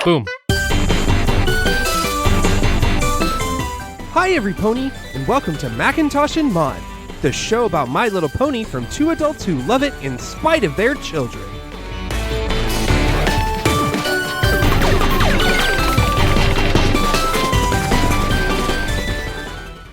Boom. Hi, every pony, and welcome to Macintosh and Mod, the show about My Little Pony from two adults who love it in spite of their children.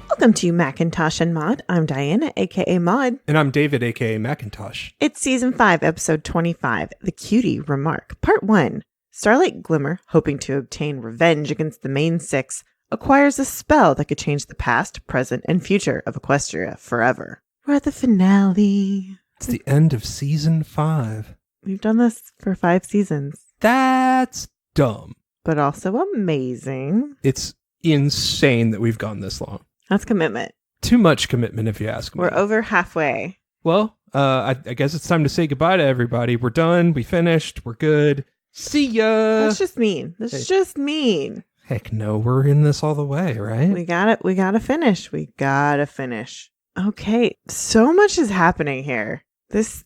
Welcome to Macintosh and Mod. I'm Diana, aka Mod. And I'm David, aka Macintosh. It's Season 5, Episode 25, The Cutie Re-Mark, Part 1. Starlight Glimmer, hoping to obtain revenge against the main six, acquires a spell that could change the past, present, and future of Equestria forever. We're at the finale. It's the end of Season 5. We've done this for 5 seasons. That's dumb. But also amazing. It's insane that we've gone this long. That's commitment. Too much commitment, if you ask me. We're over halfway. Well, I guess it's time to say goodbye to everybody. We're done. We finished. We're good. See ya. That's just mean. That's just mean. Heck no, we're in this all the way, right? We gotta finish. We gotta finish. Okay, so much is happening here. This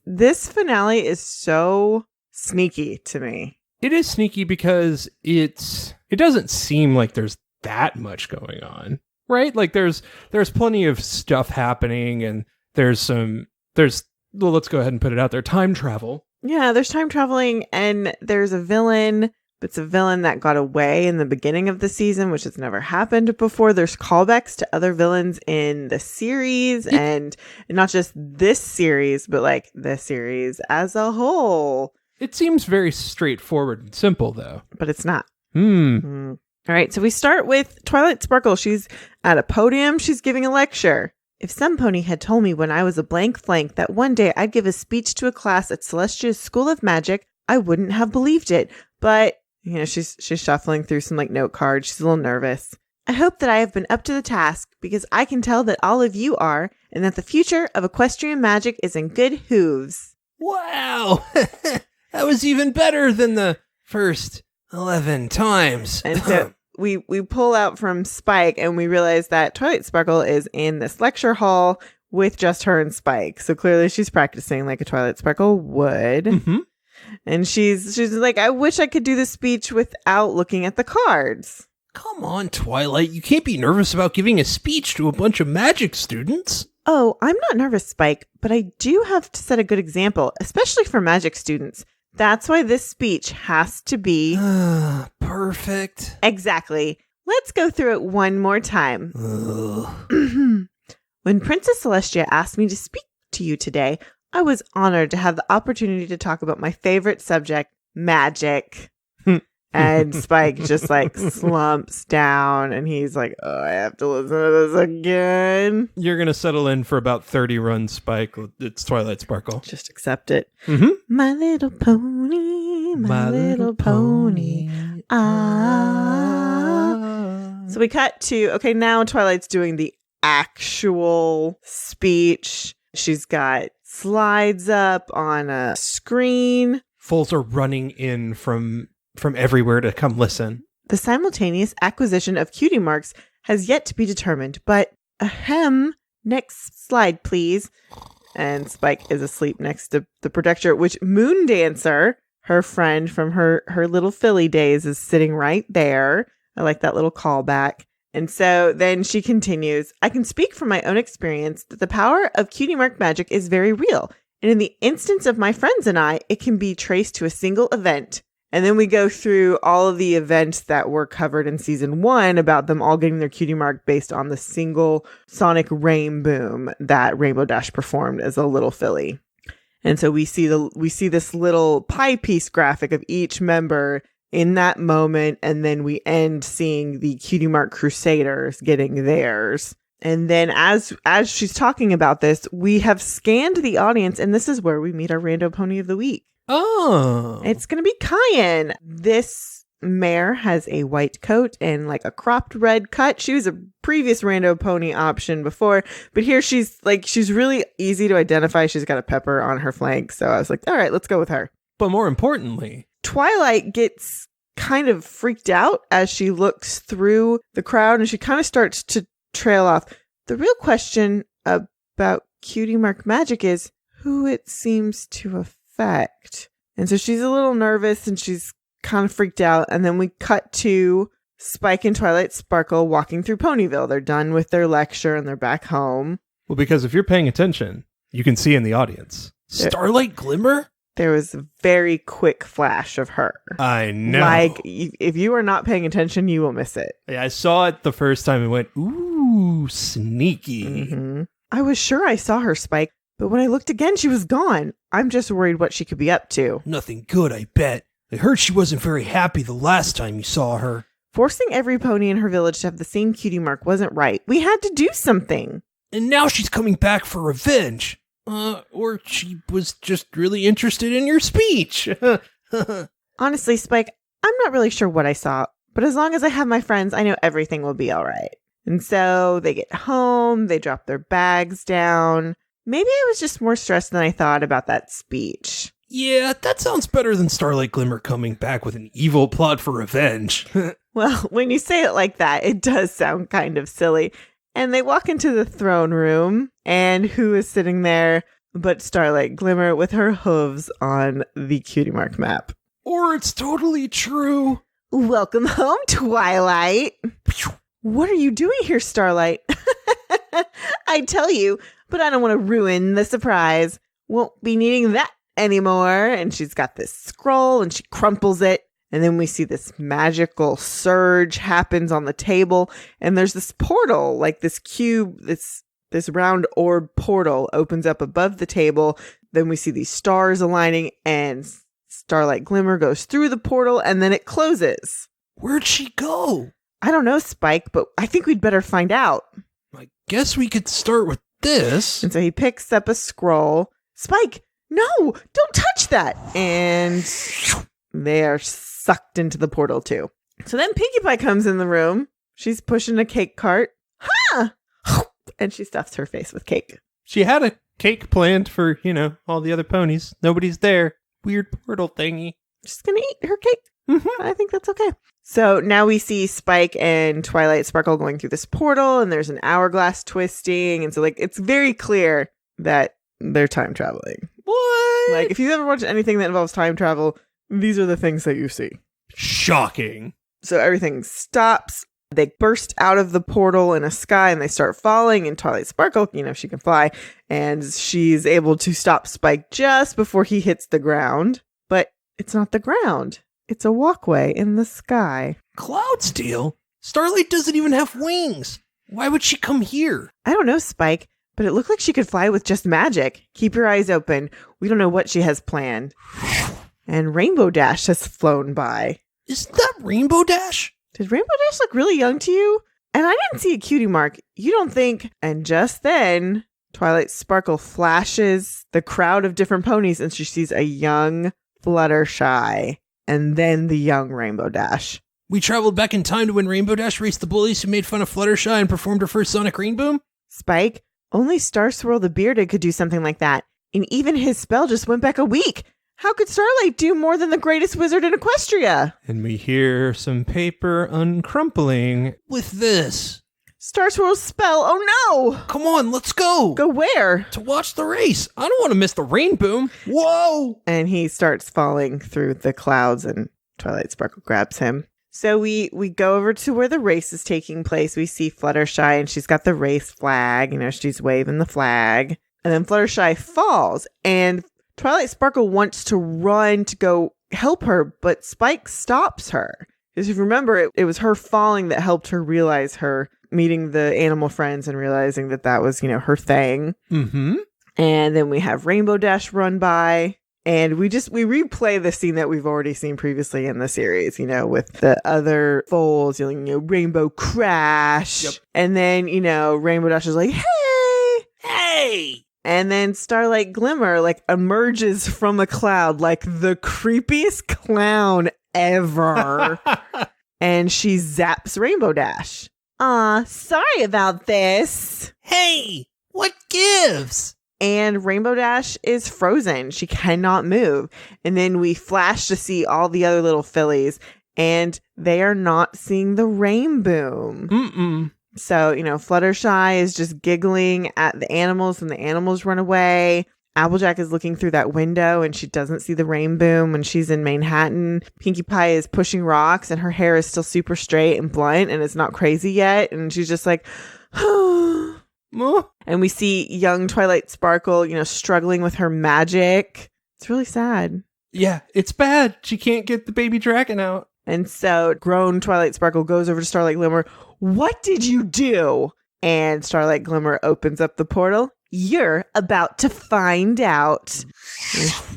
finale is so sneaky to me. It is sneaky because it doesn't seem like there's that much going on. Right? Like there's plenty of stuff happening, and there's well, let's go ahead and put it out there. Time travel. Yeah, there's time traveling, and there's a villain. It's a villain that got away in the beginning of the season, which has never happened before. There's callbacks to other villains in the series, and not just this series, but like the series as a whole. It seems very straightforward and simple, though. But it's not. All right, so we start with Twilight Sparkle. She's at a podium. She's giving a lecture. If somepony had told me when I was a blank flank that one day I'd give a speech to a class at Celestia's School of Magic, I wouldn't have believed it. But, you know, she's shuffling through some like note cards. She's a little nervous. I hope that I have been up to the task because I can tell that all of you are, and that the future of equestrian magic is in good hooves. Wow! That was even better than the first 11 times. And so we pull out from Spike, and we realize that Twilight Sparkle is in this lecture hall with just her and Spike. So clearly she's practicing like a Twilight Sparkle would. Mm-hmm. And she's like, I wish I could do the speech without looking at the cards. Come on, Twilight. You can't be nervous about giving a speech to a bunch of magic students. Oh, I'm not nervous, Spike, but I do have to set a good example, especially for magic students. That's why this speech has to be perfect. Exactly. Let's go through it one more time. When Princess Celestia asked me to speak to you today, I was honored to have the opportunity to talk about my favorite subject, magic. And Spike just like slumps down, and he's like, oh, I have to listen to this again. You're going to settle in for about 30 runs, Spike. It's Twilight Sparkle. Just accept it. Mm-hmm. My little pony, my little pony. Ah. So we cut to, okay, now Twilight's doing the actual speech. She's got slides up on a screen. Foals are running in from everywhere to come listen. The simultaneous acquisition of cutie marks has yet to be determined, but ahem. Next slide, please. And Spike is asleep next to the projector, which Moon Dancer, her friend from her little Philly days, is sitting right there. I like that little callback. And so then she continues, I can speak from my own experience that the power of cutie mark magic is very real. And in the instance of my friends and I, it can be traced to a single event. And then we go through all of the events that were covered in season 1 about them all getting their cutie mark based on the single sonic rain boom that Rainbow Dash performed as a little filly. And so we see this little pie piece graphic of each member in that moment, and then we end seeing the cutie mark crusaders getting theirs. And then as she's talking about this, we have scanned the audience, and this is where we meet our rando pony of the week. Oh. It's going to be Cayenne. This mare has a white coat and like a cropped red cut. She was a previous rando pony option before, but here she's really easy to identify. She's got a pepper on her flank. So I was like, all right, let's go with her. But more importantly, Twilight gets kind of freaked out as she looks through the crowd, and she kind of starts to trail off. The real question about cutie mark magic is who it seems to affect. And so she's a little nervous, and she's kind of freaked out. And then we cut to Spike and Twilight Sparkle walking through Ponyville. They're done with their lecture and they're back home. Well, because if you're paying attention, you can see in the audience. Starlight Glimmer? There was a very quick flash of her. I know. Like, if you are not paying attention, you will miss it. Yeah, I saw it the first time and went, ooh, sneaky. Mm-hmm. I was sure I saw her, Spike, but when I looked again, she was gone. I'm just worried what she could be up to. Nothing good, I bet. I heard she wasn't very happy the last time you saw her. Forcing every pony in her village to have the same Cutie Mark wasn't right. We had to do something. And now she's coming back for revenge. Or she was just really interested in your speech. Honestly, Spike, I'm not really sure what I saw, but as long as I have my friends, I know everything will be all right. And so they get home, they drop their bags down. Maybe I was just more stressed than I thought about that speech. Yeah, that sounds better than Starlight Glimmer coming back with an evil plot for revenge. Well, when you say it like that, it does sound kind of silly. And they walk into the throne room, and who is sitting there but Starlight Glimmer with her hooves on the Cutie Mark map. Or it's totally true. Welcome home, Twilight. What are you doing here, Starlight? I tell you, but I don't want to ruin the surprise. Won't be needing that anymore. And she's got this scroll, and she crumples it. And then we see this magical surge happens on the table. And there's this portal, like this cube, this round orb portal opens up above the table. Then we see these stars aligning and Starlight Glimmer goes through the portal and then it closes. Where'd she go? I don't know, Spike, but I think we'd better find out. I guess we could start with this. And so he picks up a scroll. Spike, no, don't touch that. And they are sucked into the portal too. So then Pinkie Pie comes in the room. She's pushing a cake cart. Huh! And she stuffs her face with cake. She had a cake planned for, all the other ponies. Nobody's there. Weird portal thingy. She's gonna eat her cake. Mm-hmm. I think that's okay. So now we see Spike and Twilight Sparkle going through this portal, and there's an hourglass twisting. And so, it's very clear that they're time traveling. What? If you've ever watched anything that involves time travel, these are the things that you see. Shocking. So everything stops. They burst out of the portal in a sky and they start falling. And Twilight Sparkle, she can fly. And she's able to stop Spike just before he hits the ground. But it's not the ground. It's a walkway in the sky. Cloudsteel? Starlight doesn't even have wings. Why would she come here? I don't know, Spike, but it looked like she could fly with just magic. Keep your eyes open. We don't know what she has planned. And Rainbow Dash has flown by. Isn't that Rainbow Dash? Did Rainbow Dash look really young to you? And I didn't see a Cutie Mark. You don't think? And just then, Twilight Sparkle flashes the crowd of different ponies and she sees a young Fluttershy and then the young Rainbow Dash. We traveled back in time to when Rainbow Dash raced the bullies who made fun of Fluttershy and performed her first Sonic Rain Boom? Spike, only Star Swirl the Bearded could do something like that. And even his spell just went back a week. How could Starlight do more than the greatest wizard in Equestria? And we hear some paper uncrumpling with this. Star Swirl's spell, oh no! Come on, let's go! Go where? To watch the race. I don't want to miss the rain boom. Whoa! And he starts falling through the clouds and Twilight Sparkle grabs him. So we go over to where the race is taking place. We see Fluttershy and she's got the race flag. She's waving the flag. And then Fluttershy falls and Twilight Sparkle wants to run to go help her, but Spike stops her. Because if you remember, it was her falling that helped her realize her meeting the animal friends and realizing that was, her thing. Mm-hmm. And then we have Rainbow Dash run by. And we replay the scene that we've already seen previously in the series, with the other foals yelling, Rainbow Crash. Yep. And then, Rainbow Dash is like, hey! Hey! And then Starlight Glimmer emerges from a cloud like the creepiest clown ever. And she zaps Rainbow Dash. Sorry about this. Hey, what gives? And Rainbow Dash is frozen. She cannot move. And then we flash to see all the other little fillies and they are not seeing the rain boom. Mm-mm. So, Fluttershy is just giggling at the animals and the animals run away. Applejack is looking through that window and she doesn't see the rainbow when she's in Manhattan. Pinkie Pie is pushing rocks and her hair is still super straight and blunt and it's not crazy yet. And she's just like, and we see young Twilight Sparkle, struggling with her magic. It's really sad. Yeah, it's bad. She can't get the baby dragon out. And so grown Twilight Sparkle goes over to Starlight Glimmer. What did you do? And Starlight Glimmer opens up the portal. You're about to find out.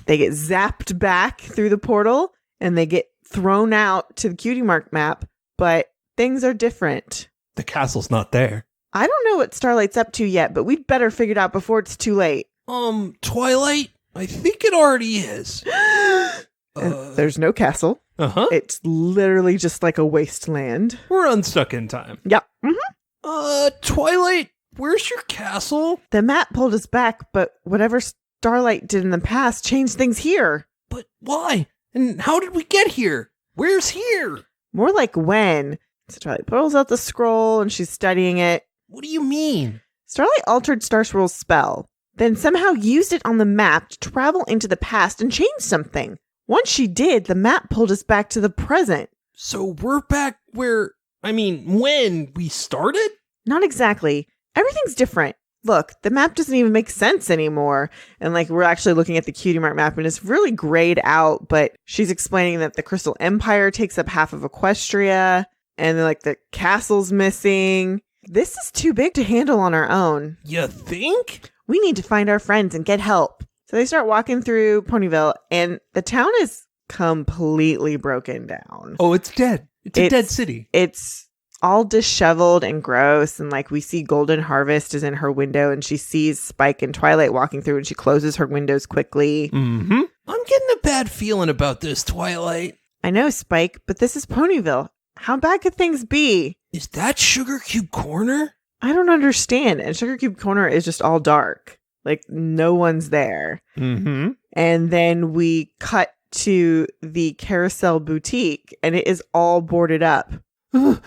They get zapped back through the portal and they get thrown out to the Cutie Mark map, but things are different. The castle's not there. I don't know what Starlight's up to yet, but we'd better figure it out before it's too late. Twilight? I think it already is. There's no castle. Uh-huh. It's literally just like a wasteland. We're unstuck in time. Yep. Mm-hmm. Twilight, where's your castle? The map pulled us back, but whatever Starlight did in the past changed things here. But why? And how did we get here? Where's here? More like when. So Twilight pulls out the scroll and she's studying it. What do you mean? Starlight altered Star Swirl's spell, then somehow used it on the map to travel into the past and change something. Once she did, the map pulled us back to the present. So we're back when we started? Not exactly. Everything's different. Look, the map doesn't even make sense anymore. And we're actually looking at the Cutie Mark map and it's really grayed out, but she's explaining that the Crystal Empire takes up half of Equestria and then the castle's missing. This is too big to handle on our own. You think? We need to find our friends and get help. So they start walking through Ponyville and the town is completely broken down. Oh, it's dead. It's a dead city. It's all disheveled and gross. And we see Golden Harvest is in her window and she sees Spike and Twilight walking through and she closes her windows quickly. Mm-hmm. I'm getting a bad feeling about this, Twilight. I know, Spike, but this is Ponyville. How bad could things be? Is that Sugar Cube Corner? I don't understand. And Sugar Cube Corner is just all dark. No one's there. Mm-hmm. And then we cut to the Carousel Boutique and it is all boarded up. Rarity!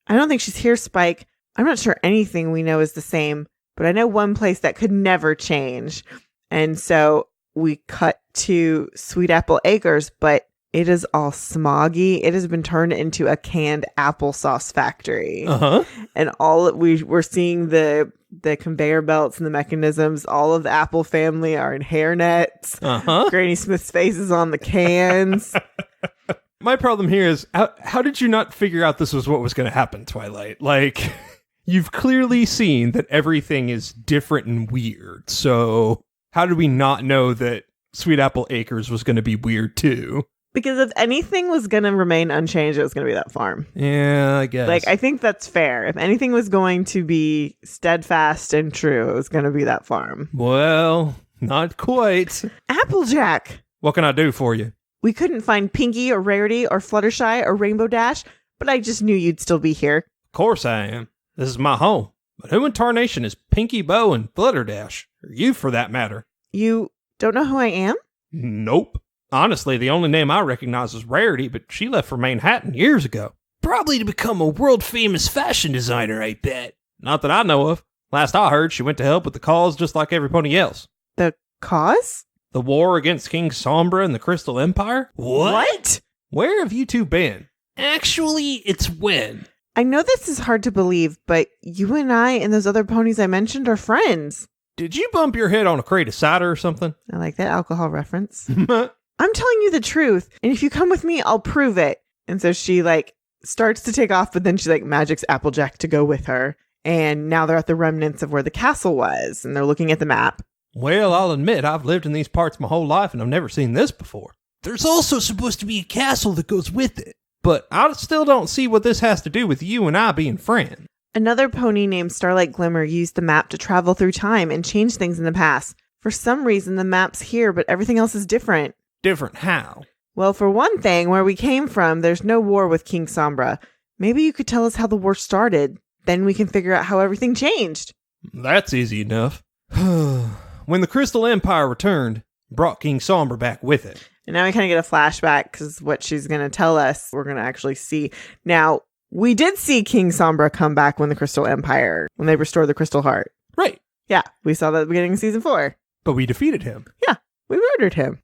I don't think she's here, Spike. I'm not sure anything we know is the same, but I know one place that could never change. And so we cut to Sweet Apple Acres, but it is all smoggy. It has been turned into a canned applesauce factory. Uh-huh. And we're seeing the conveyor belts and the mechanisms. All of the Apple family are in hairnets. Uh-huh. Granny Smith's face is on the cans. My problem here is, how did you not figure out this was what was going to happen, Twilight? You've clearly seen that everything is different and weird. So how did we not know that Sweet Apple Acres was going to be weird too? Because if anything was going to remain unchanged, it was going to be that farm. Yeah, I guess. I think that's fair. If anything was going to be steadfast and true, it was going to be that farm. Well, not quite. Applejack! What can I do for you? We couldn't find Pinkie or Rarity or Fluttershy or Rainbow Dash, but I just knew you'd still be here. Of course I am. This is my home. But who in tarnation is Pinkie Bow and Flutterdash? Or you, for that matter? You don't know who I am? Nope. Honestly, the only name I recognize is Rarity, but she left for Manhattan years ago. Probably to become a world-famous fashion designer, I bet. Not that I know of. Last I heard, she went to help with the cause just like everybody else. The cause? The war against King Sombra and the Crystal Empire? What? Where have you two been? Actually, it's when. I know this is hard to believe, but you and I and those other ponies I mentioned are friends. Did you bump your head on a crate of cider or something? I like that alcohol reference. I'm telling you the truth, and if you come with me, I'll prove it. And so she starts to take off, but then she magics Applejack to go with her. And now they're at the remnants of where the castle was, and they're looking at the map. Well, I'll admit I've lived in these parts my whole life, and I've never seen this before. There's also supposed to be a castle that goes with it. But I still don't see what this has to do with you and I being friends. Another pony named Starlight Glimmer used the map to travel through time and change things in the past. For some reason, the map's here, but everything else is different. Different how? Well, for one thing, where we came from, there's no war with King Sombra. Maybe you could tell us how the war started. Then we can figure out how everything changed. That's easy enough. When the Crystal Empire returned, brought King Sombra back with it. And now we kind of get a flashback because what she's going to tell us, we're going to actually see. Now, we did see King Sombra come back when they restored the Crystal Heart. Right. Yeah, we saw that at the beginning of season 4. But we defeated him. Yeah, we murdered him.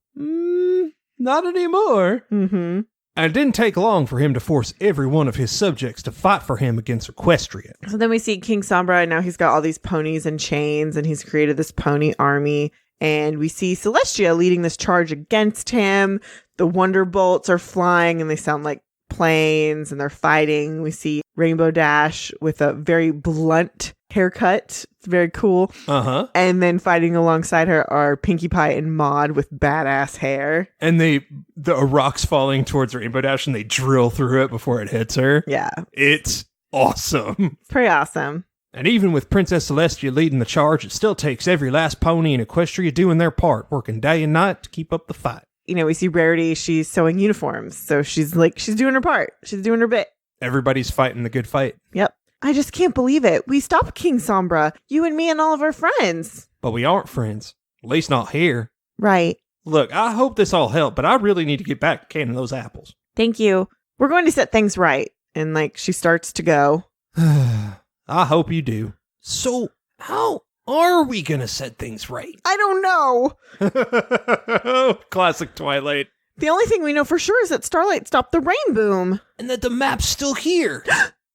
Not anymore. Mm-hmm. And it didn't take long for him to force every one of his subjects to fight for him against Equestria. So then we see King Sombra, and now he's got all these ponies and chains, and he's created this pony army. And we see Celestia leading this charge against him. The Wonder Bolts are flying, and they sound like planes, and they're fighting. We see Rainbow Dash with a very blunt haircut. It's very cool. Uh-huh. And then fighting alongside her are Pinkie Pie and Maud with badass hair. And a rock's falling towards Rainbow Dash, and they drill through it before it hits her. Yeah. It's awesome. It's pretty awesome. And even with Princess Celestia leading the charge, it still takes every last pony in Equestria doing their part, working day and night to keep up the fight. You know, we see Rarity, she's sewing uniforms. So she's doing her part. She's doing her bit. Everybody's fighting the good fight. Yep. I just can't believe it. We stopped King Sombra. You and me and all of our friends. But we aren't friends. At least not here. Right. Look, I hope this all helped, but I really need to get back to canning those apples. Thank you. We're going to set things right. And she starts to go. I hope you do. So, how are we going to set things right? I don't know. Classic Twilight. The only thing we know for sure is that Starlight stopped the rain boom. And that the map's still here.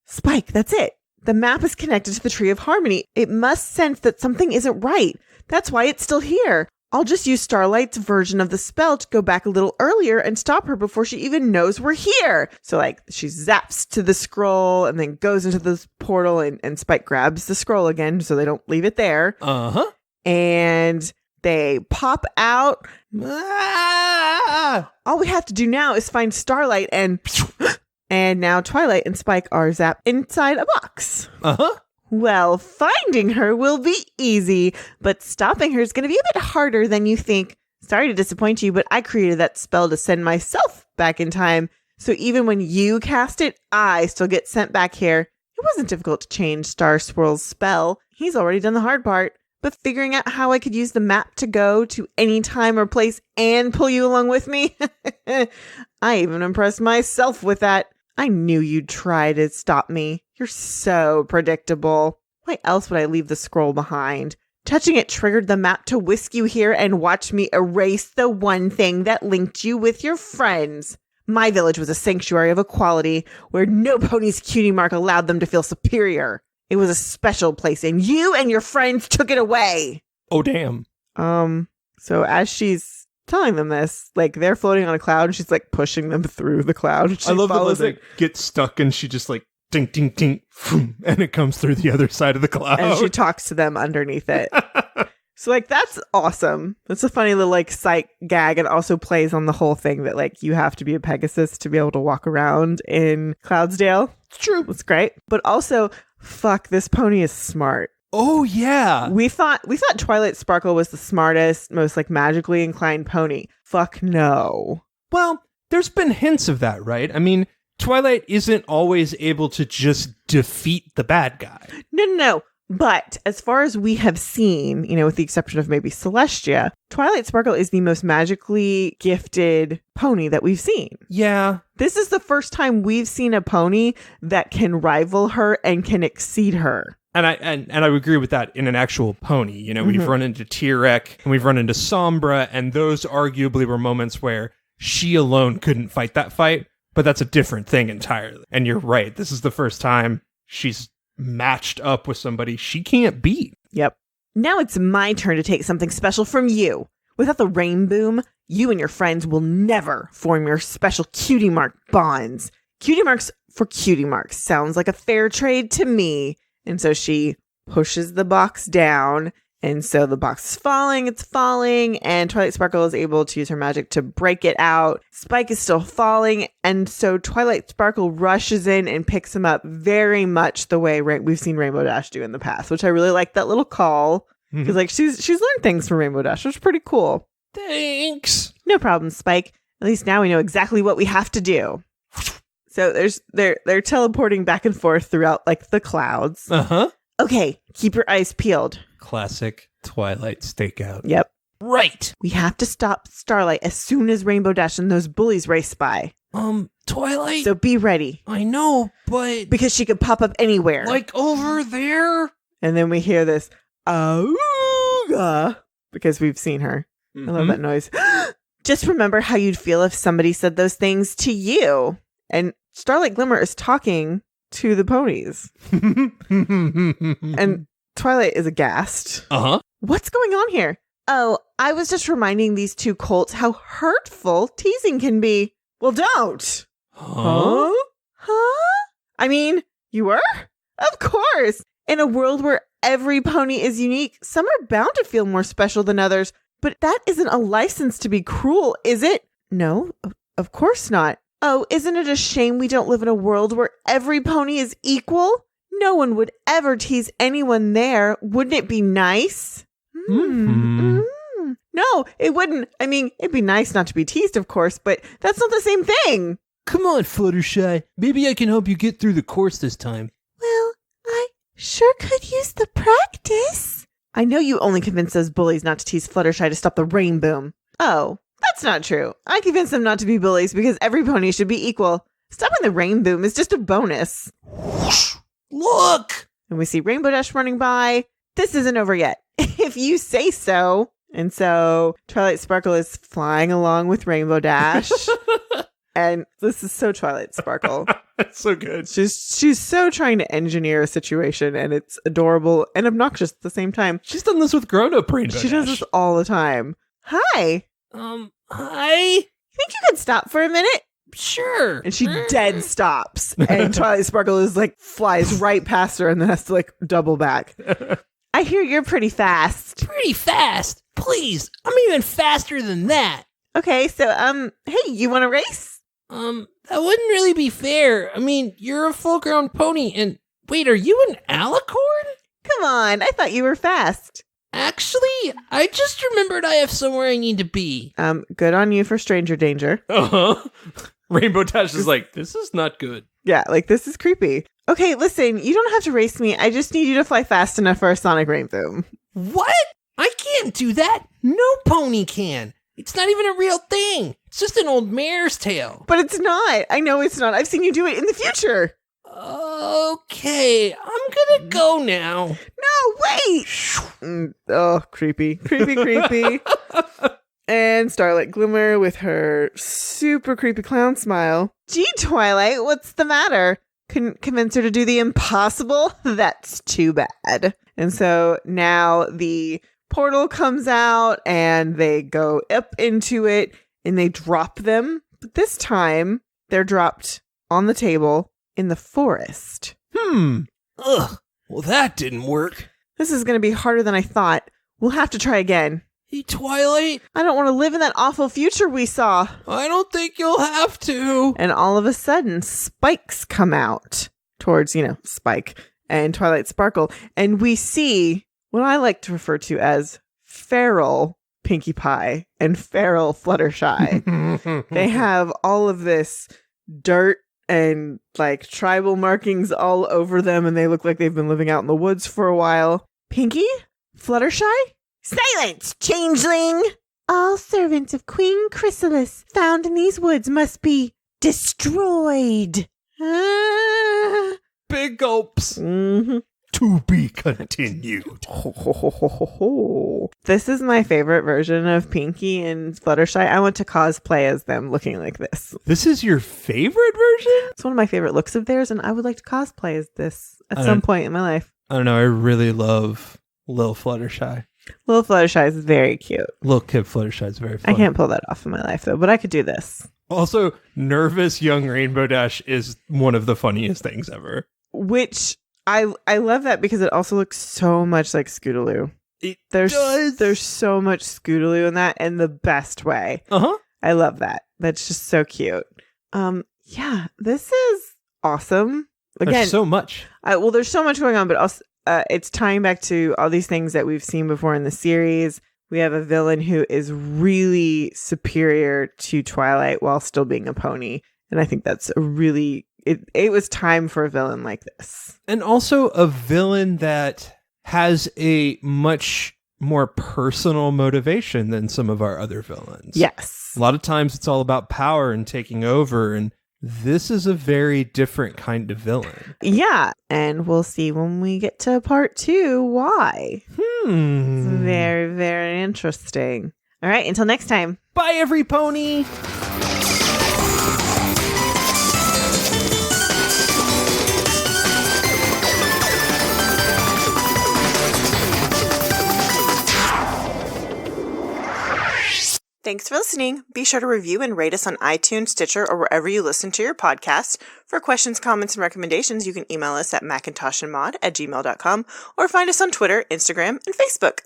Spike, that's it. The map is connected to the Tree of Harmony. It must sense that something isn't right. That's why it's still here. I'll just use Starlight's version of the spell to go back a little earlier and stop her before she even knows we're here. So she zaps to the scroll and then goes into this portal and Spike grabs the scroll again so they don't leave it there. Uh-huh. And they pop out. Ah! All we have to do now is find Starlight and now Twilight and Spike are zapped inside a box. Uh-huh. Well, finding her will be easy, but stopping her is going to be a bit harder than you think. Sorry to disappoint you, but I created that spell to send myself back in time. So even when you cast it, I still get sent back here. It wasn't difficult to change Star Swirl's spell. He's already done the hard part. But figuring out how I could use the map to go to any time or place and pull you along with me? I even impressed myself with that. I knew you'd try to stop me. You're so predictable. Why else would I leave the scroll behind? Touching it triggered the map to whisk you here and watch me erase the one thing that linked you with your friends. My village was a sanctuary of equality where no pony's Cutie Mark allowed them to feel superior. It was a special place and you and your friends took it away. Oh, damn. So as she's telling them this, they're floating on a cloud and she's pushing them through the cloud. I love that they get stuck and she just ding, ding, ding, and it comes through the other side of the cloud. And she talks to them underneath it. So that's awesome. That's a funny little sight gag, and also plays on the whole thing that you have to be a Pegasus to be able to walk around in Cloudsdale. It's true. It's great. But also, fuck, this pony is smart. Oh yeah. We thought Twilight Sparkle was the smartest, most magically inclined pony. Fuck no. Well, there's been hints of that, right? I mean, Twilight isn't always able to just defeat the bad guy. No. But as far as we have seen, with the exception of maybe Celestia, Twilight Sparkle is the most magically gifted pony that we've seen. Yeah. This is the first time we've seen a pony that can rival her and can exceed her. And I would agree with that in an actual pony. We've run into T-Rex and we've run into Sombra, and those arguably were moments where she alone couldn't fight that fight. But that's a different thing entirely. And you're right. This is the first time she's matched up with somebody she can't beat. Yep. Now it's my turn to take something special from you. Without the rain boom, you and your friends will never form your special Cutie Mark bonds. Cutie Marks for Cutie Marks sounds like a fair trade to me. And so she pushes the box down. And so the box is falling, it's falling, and Twilight Sparkle is able to use her magic to break it out. Spike is still falling, and so Twilight Sparkle rushes in and picks him up very much the way we've seen Rainbow Dash do in the past, which I really like that little call. Because she's learned things from Rainbow Dash, which is pretty cool. Thanks. No problem, Spike. At least now we know exactly what we have to do. So they're teleporting back and forth throughout the clouds. Uh-huh. Okay, keep your eyes peeled. Classic Twilight stakeout. Yep. Right. We have to stop Starlight as soon as Rainbow Dash and those bullies race by. Twilight? So be ready. I know, but... Because she could pop up anywhere. Like over there? And then we hear this, auga, because we've seen her. I love that noise. Just remember how you'd feel if somebody said those things to you. And Starlight Glimmer is talking to the ponies. And Twilight is aghast. Uh-huh. What's going on here? Oh, I was just reminding these two colts how hurtful teasing can be. Well, don't. Huh? I mean, you were? Of course. In a world where every pony is unique, some are bound to feel more special than others. But that isn't a license to be cruel, is it? No, of course not. Oh, isn't it a shame we don't live in a world where every pony is equal? No one would ever tease anyone there. Wouldn't it be nice? No, it wouldn't. I mean, it'd be nice not to be teased, of course, but that's not the same thing. Come on, Fluttershy. Maybe I can help you get through the course this time. Well, I sure could use the practice. I know you only convinced those bullies not to tease Fluttershy to stop the rain boom. Oh, that's not true. I convinced them not to be bullies because every pony should be equal. Stopping the rain boom is just a bonus. Whoosh! Look! And we see Rainbow Dash running by. This isn't over yet, if you say so. And so Twilight Sparkle is flying along with Rainbow Dash. And this is so Twilight Sparkle. That's so good. She's so trying to engineer a situation, and it's adorable and obnoxious at the same time. She's done this with grown-up Rainbow Dash. She does this all the time. Hi. Hi? Think you could stop for a minute? Sure. And she dead stops. And Twilight Sparkle is like flies right past her and then has to like double back. I hear you're pretty fast. Pretty fast? Please. I'm even faster than that. Okay, so hey, you want to race? That wouldn't really be fair. I mean, you're a full-grown pony, and wait, are you an alicorn? Come on, I thought you were fast. Actually, I just remembered I have somewhere I need to be. Good on you for stranger danger. Uh-huh. Rainbow Dash is like, this is not good. Yeah, like, this is creepy. Okay, listen, you don't have to race me. I just need you to fly fast enough for a sonic rain boom. What? I can't do that. No pony can. It's not even a real thing. It's just an old mare's tale. But it's not. I know it's not. I've seen you do it in the future. Okay, I'm gonna go now. No, wait! Oh, creepy. Creepy. And Starlight Glimmer with her super creepy clown smile. Gee, Twilight, what's the matter? Couldn't convince her to do the impossible? That's too bad. And so now the portal comes out and they go up into it and they drop them. But this time they're dropped on the table in the forest. Ugh. Well, that didn't work. This is going to be harder than I thought. We'll have to try again. Hey, Twilight. I don't want to live in that awful future we saw. I don't think you'll have to. And all of a sudden, spikes come out towards, Spike and Twilight Sparkle. And we see what I like to refer to as feral Pinkie Pie and feral Fluttershy. They have all of this dirt and like tribal markings all over them, and they look like they've been living out in the woods for a while. Pinkie? Fluttershy? Silence, changeling! All servants of Queen Chrysalis found in these woods must be destroyed. Big gulps. Mm-hmm. To be continued. This is my favorite version of Pinkie and Fluttershy. I want to cosplay as them looking like this. This is your favorite version? It's one of my favorite looks of theirs, and I would like to cosplay as this at some point in my life. I don't know. I really love Lil Fluttershy. Little Fluttershy is very cute. Little kid Fluttershy is very fun. I can't pull that off in my life, though, but I could do this. Also, nervous young Rainbow Dash is one of the funniest things ever. Which... I love that because it also looks so much like Scootaloo. It does. There's so much Scootaloo in that in the best way. Uh-huh. I love that. That's just so cute. Yeah, this is awesome. Again, there's so much. There's so much going on, but also it's tying back to all these things that we've seen before in the series. We have a villain who is really superior to Twilight while still being a pony. And I think that's a really... It was time for a villain like this. And also a villain that has a much more personal motivation than some of our other villains. Yes. A lot of times it's all about power and taking over, and this is a very different kind of villain. Yeah, and we'll see when we get to part 2 why. It's very, very interesting. All right, until next time. Bye, every pony! Thanks for listening. Be sure to review and rate us on iTunes, Stitcher, or wherever you listen to your podcast. For questions, comments, and recommendations, you can email us at macintoshandmod@gmail.com or find us on Twitter, Instagram, and Facebook.